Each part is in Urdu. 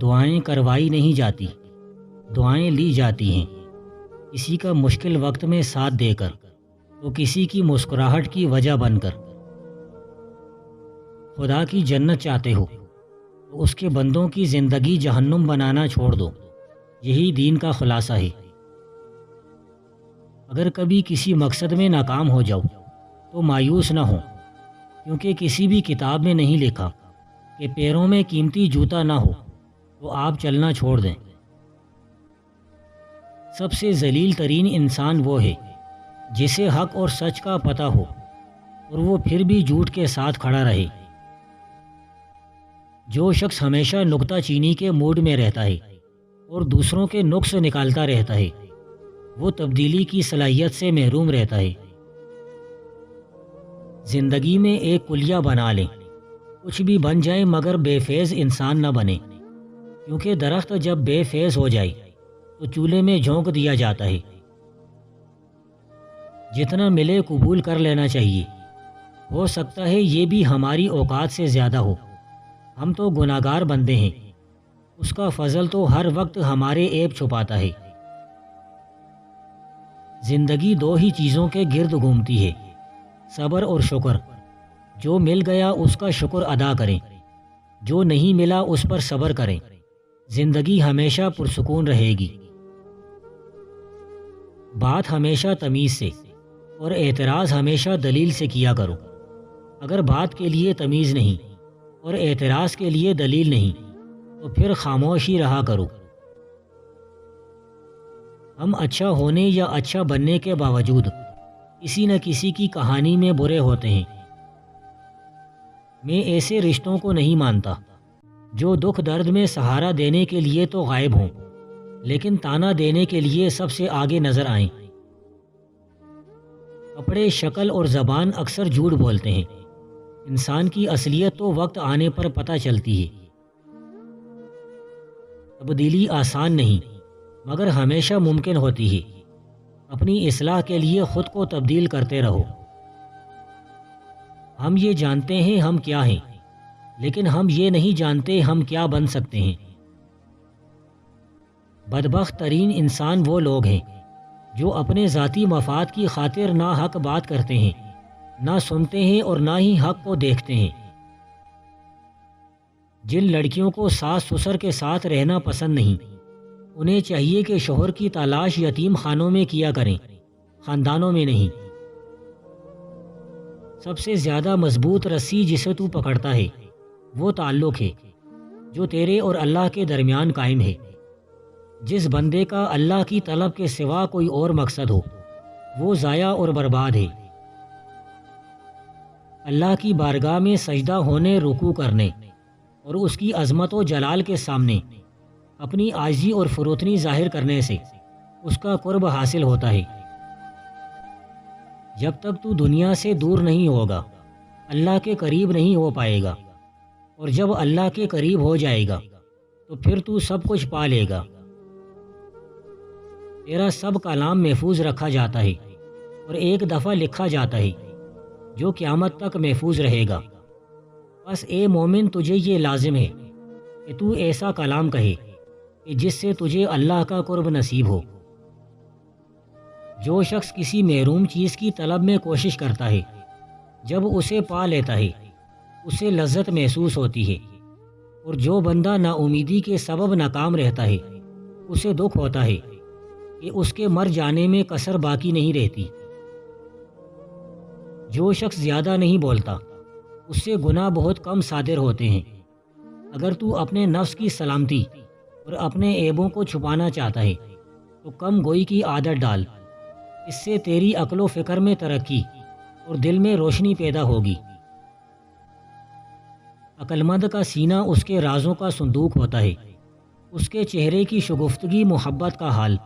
دعائیں کروائی نہیں جاتی، دعائیں لی جاتی ہیں۔ کسی کا مشکل وقت میں ساتھ دے کر، تو کسی کی مسکراہٹ کی وجہ بن کر۔ خدا کی جنت چاہتے ہو تو اس کے بندوں کی زندگی جہنم بنانا چھوڑ دو، یہی دین کا خلاصہ ہے۔ اگر کبھی کسی مقصد میں ناکام ہو جاؤ تو مایوس نہ ہو، کیونکہ کسی بھی کتاب میں نہیں لکھا کہ پیروں میں قیمتی جوتا نہ ہو تو آپ چلنا چھوڑ دیں۔ سب سے ذلیل ترین انسان وہ ہے جسے حق اور سچ کا پتہ ہو اور وہ پھر بھی جھوٹ کے ساتھ کھڑا رہے۔ جو شخص ہمیشہ نکتہ چینی کے موڈ میں رہتا ہے اور دوسروں کے نقص نکالتا رہتا ہے، وہ تبدیلی کی صلاحیت سے محروم رہتا ہے۔ زندگی میں ایک کلیہ بنا لیں، کچھ بھی بن جائیں مگر بے فیض انسان نہ بنے، کیونکہ درخت جب بے فیض ہو جائے تو چولہے میں جھونک دیا جاتا ہے۔ جتنا ملے قبول کر لینا چاہیے، ہو سکتا ہے یہ بھی ہماری اوقات سے زیادہ ہو، ہم تو گناہگار بندے ہیں، اس کا فضل تو ہر وقت ہمارے عیب چھپاتا ہے۔ زندگی دو ہی چیزوں کے گرد گھومتی ہے، صبر اور شکر۔ جو مل گیا اس کا شکر ادا کریں، جو نہیں ملا اس پر صبر کریں، زندگی ہمیشہ پرسکون رہے گی۔ بات ہمیشہ تمیز سے اور اعتراض ہمیشہ دلیل سے کیا کرو۔ اگر بات کے لیے تمیز نہیں اور اعتراض کے لیے دلیل نہیں تو پھر خاموش ہی رہا کرو۔ ہم اچھا ہونے یا اچھا بننے کے باوجود کسی نہ کسی کی کہانی میں برے ہوتے ہیں۔ میں ایسے رشتوں کو نہیں مانتا جو دکھ درد میں سہارا دینے کے لیے تو غائب ہوں لیکن تانا دینے کے لیے سب سے آگے نظر آئیں۔ کپڑے، شکل اور زبان اکثر جھوٹ بولتے ہیں، انسان کی اصلیت تو وقت آنے پر پتہ چلتی ہے۔ تبدیلی آسان نہیں مگر ہمیشہ ممکن ہوتی ہے۔ اپنی اصلاح کے لیے خود کو تبدیل کرتے رہو۔ ہم یہ جانتے ہیں ہم کیا ہیں، لیکن ہم یہ نہیں جانتے ہم کیا بن سکتے ہیں۔ بدبخت ترین انسان وہ لوگ ہیں جو اپنے ذاتی مفاد کی خاطر نہ حق بات کرتے ہیں، نہ سنتے ہیں اور نہ ہی حق کو دیکھتے ہیں۔ جن لڑکیوں کو ساس سسر کے ساتھ رہنا پسند نہیں، انہیں چاہیے کہ شوہر کی تلاش یتیم خانوں میں کیا کریں، خاندانوں میں نہیں۔ سب سے زیادہ مضبوط رسی جسے تو پکڑتا ہے وہ تعلق ہے جو تیرے اور اللہ کے درمیان قائم ہے۔ جس بندے کا اللہ کی طلب کے سوا کوئی اور مقصد ہو وہ ضائع اور برباد ہے۔ اللہ کی بارگاہ میں سجدہ ہونے، رکوع کرنے اور اس کی عظمت و جلال کے سامنے اپنی عاجزی اور فروتنی ظاہر کرنے سے اس کا قرب حاصل ہوتا ہے۔ جب تک تو دنیا سے دور نہیں ہوگا اللہ کے قریب نہیں ہو پائے گا، اور جب اللہ کے قریب ہو جائے گا تو پھر تو سب کچھ پا لے گا۔ تیرا سب کلام محفوظ رکھا جاتا ہے اور ایک دفعہ لکھا جاتا ہے جو قیامت تک محفوظ رہے گا۔ بس اے مومن، تجھے یہ لازم ہے کہ تو ایسا کلام کہے کہ جس سے تجھے اللہ کا قرب نصیب ہو۔ جو شخص کسی محروم چیز کی طلب میں کوشش کرتا ہے، جب اسے پا لیتا ہے اسے لذت محسوس ہوتی ہے، اور جو بندہ نا امیدی کے سبب ناکام رہتا ہے اسے دکھ ہوتا ہے کہ اس کے مر جانے میں کسر باقی نہیں رہتی۔ جو شخص زیادہ نہیں بولتا اس سے گناہ بہت کم صادر ہوتے ہیں۔ اگر تو اپنے نفس کی سلامتی اور اپنے عیبوں کو چھپانا چاہتا ہے تو کم گوئی کی عادت ڈال، اس سے تیری عقل و فکر میں ترقی اور دل میں روشنی پیدا ہوگی۔ عقل مند کا سینہ اس کے رازوں کا صندوق ہوتا ہے، اس کے چہرے کی شگفتگی محبت کا حال،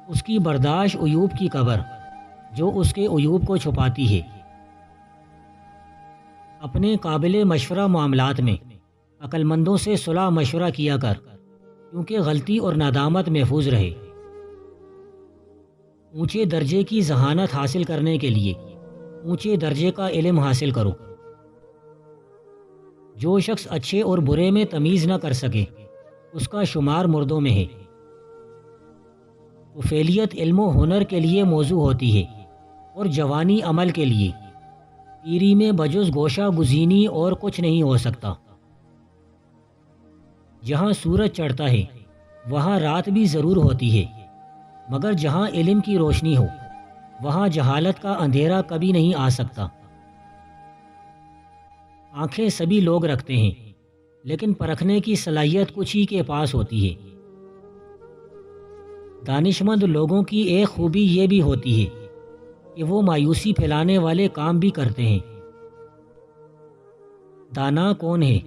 اس کی برداشت عیوب کی قبر جو اس کے عیوب کو چھپاتی ہے۔ اپنے قابل مشورہ معاملات میں عقل مندوں سے صلاح مشورہ کیا کر، کیونکہ غلطی اور ندامت محفوظ رہے۔ اونچے درجے کی ذہانت حاصل کرنے کے لیے اونچے درجے کا علم حاصل کرو۔ جو شخص اچھے اور برے میں تمیز نہ کر سکے اس کا شمار مردوں میں ہے۔ طفیلیت علم و ہنر کے لیے موزوں ہوتی ہے اور جوانی عمل کے لیے۔ پیری میں بجز گوشہ گزینی اور کچھ نہیں ہو سکتا۔ جہاں سورج چڑھتا ہے وہاں رات بھی ضرور ہوتی ہے، مگر جہاں علم کی روشنی ہو وہاں جہالت کا اندھیرا کبھی نہیں آ سکتا۔ آنکھیں سبھی لوگ رکھتے ہیں، لیکن پرکھنے کی صلاحیت کچھ ہی کے پاس ہوتی ہے۔ دانشمند لوگوں کی ایک خوبی یہ بھی ہوتی ہے کہ وہ مایوسی پھیلانے والے کام بھی کرتے ہیں۔ دانا کون ہے؟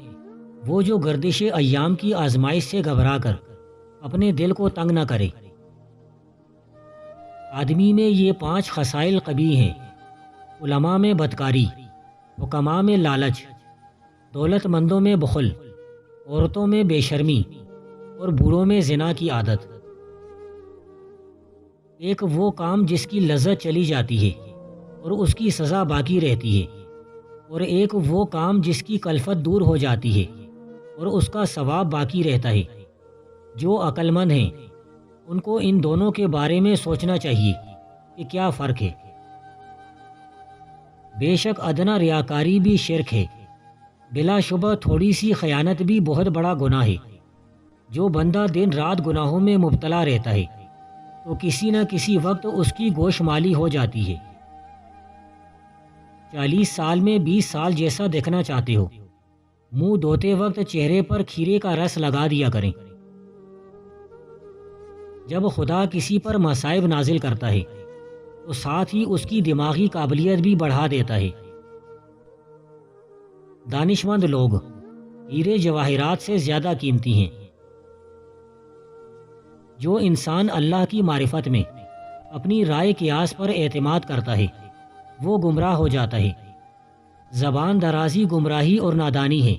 وہ جو گردش ایام کی آزمائش سے گھبرا کر اپنے دل کو تنگ نہ کرے۔ آدمی میں یہ 5 خصائل قبیح ہیں: علماء میں بدکاری، حکماء میں لالچ، دولت مندوں میں بخل، عورتوں میں بے شرمی اور بوڑھوں میں زنا کی عادت۔ ایک وہ کام جس کی لذت چلی جاتی ہے اور اس کی سزا باقی رہتی ہے، اور ایک وہ کام جس کی کلفت دور ہو جاتی ہے اور اس کا ثواب باقی رہتا ہے۔ جو عقل مند ہیں ان کو ان دونوں کے بارے میں سوچنا چاہیے کہ کیا فرق ہے۔ بے شک ادنا ریاکاری بھی شرک ہے، بلا شبہ تھوڑی سی خیانت بھی بہت بڑا گناہ ہے۔ جو بندہ دن رات گناہوں میں مبتلا رہتا ہے تو کسی نہ کسی وقت اس کی گوش مالی ہو جاتی ہے۔ 40 سال میں 20 سال جیسا دیکھنا چاہتے ہو، منہ دھوتے وقت چہرے پر کھیرے کا رس لگا دیا کریں۔ جب خدا کسی پر مصائب نازل کرتا ہے تو ساتھ ہی اس کی دماغی قابلیت بھی بڑھا دیتا ہے۔ دانشمند لوگ ہیرے جواہرات سے زیادہ قیمتی ہیں۔ جو انسان اللہ کی معرفت میں اپنی رائے قیاس پر اعتماد کرتا ہے وہ گمراہ ہو جاتا ہے۔ زبان درازی گمراہی اور نادانی ہے،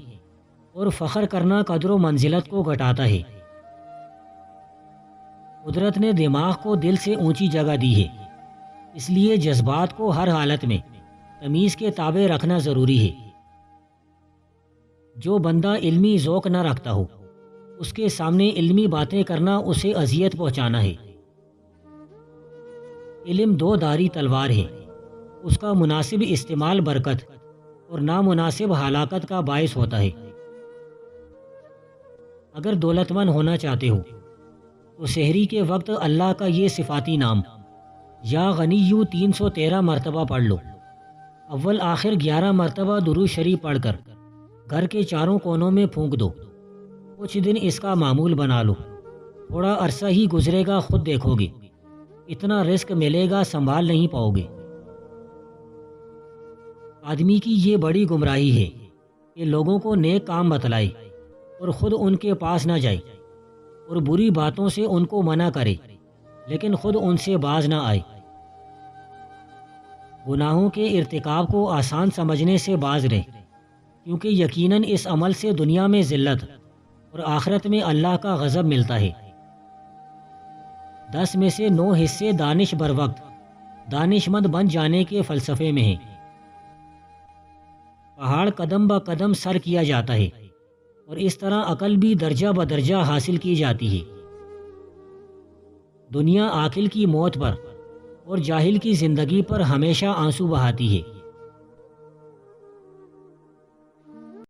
اور فخر کرنا قدر و منزلت کو گھٹاتا ہے۔ قدرت نے دماغ کو دل سے اونچی جگہ دی ہے، اس لیے جذبات کو ہر حالت میں تمیز کے تابع رکھنا ضروری ہے۔ جو بندہ علمی ذوق نہ رکھتا ہو اس کے سامنے علمی باتیں کرنا اسے اذیت پہنچانا ہے۔ علم 2 دھاری تلوار ہے، اس کا مناسب استعمال برکت اور نامناسب ہلاکت کا باعث ہوتا ہے۔ اگر دولت مند ہونا چاہتے ہو تو سحری کے وقت اللہ کا یہ صفاتی نام یا غنیو 313 مرتبہ پڑھ لو۔ اول آخر 11 مرتبہ درود شریف پڑھ کر گھر کے چاروں کونوں میں پھونک دو۔ کچھ دن اس کا معمول بنا لو، تھوڑا عرصہ ہی گزرے گا خود دیکھو گے اتنا رزق ملے گا سنبھال نہیں پاؤ گے۔ آدمی کی یہ بڑی گمراہی ہے کہ لوگوں کو نیک کام بتلائے اور خود ان کے پاس نہ جائے، اور بری باتوں سے ان کو منع کرے لیکن خود ان سے باز نہ آئے۔ گناہوں کے ارتکاب کو آسان سمجھنے سے باز رہے، کیونکہ یقیناً اس عمل سے دنیا میں ذلت اور آخرت میں اللہ کا غضب ملتا ہے۔ 10 میں سے 9 حصے دانش بر وقت دانش مند بن جانے کے فلسفے میں ہیں۔ پہاڑ قدم با قدم سر کیا جاتا ہے، اور اس طرح عقل بھی درجہ بدرجہ حاصل کی جاتی ہے۔ دنیا عاقل کی موت پر اور جاہل کی زندگی پر ہمیشہ آنسو بہاتی ہے۔